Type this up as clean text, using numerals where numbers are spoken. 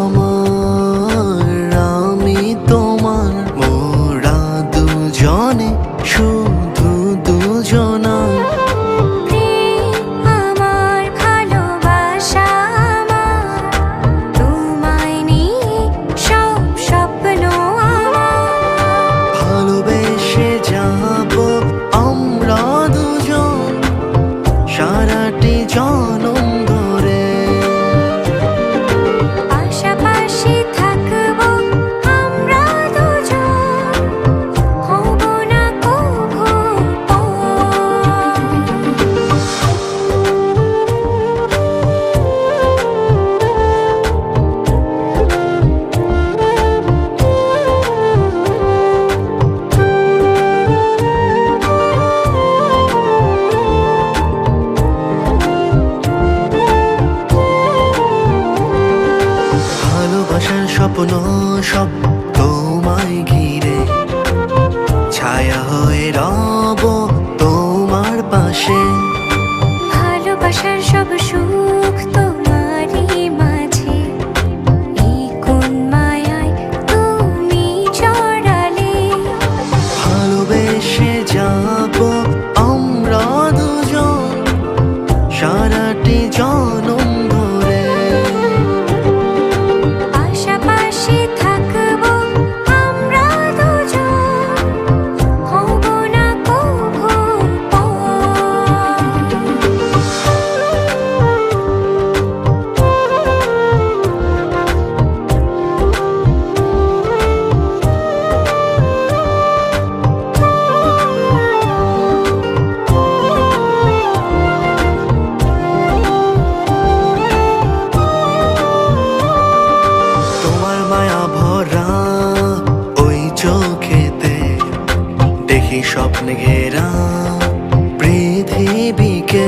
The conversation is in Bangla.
আমার আমি তোমার, মোরা দুজনে শুধু দুজনা। আমার ভালোবাসা আমার, তোমায় নিয়ে সব স্বপ্ন আমার। ভালোবেসে যাব আমরা দুজন সারাটি জনম ধরে। পাশাপাশি থাকবো আমরা দুজন, হব না কভু পর। ভালোবাসার স্বপ্ন সব তোমায় ঘিরে, ছায়া হয়ে রব তোমার পাশে। ভালোবাসার সব সুখ তোমারই মাঝে, এই কোন মায়ায় তুমি জড়ালে। ভালোবেসে যাব আমরা দুজন সারাটি জনম ধরে। পাশাপাশি থাকবো আমরা দুজন, হব না কভু পর। তোমার মায়া ভরা ওই চোখেতে দেখি স্বপ্নে ঘেরা পৃথিবীকে।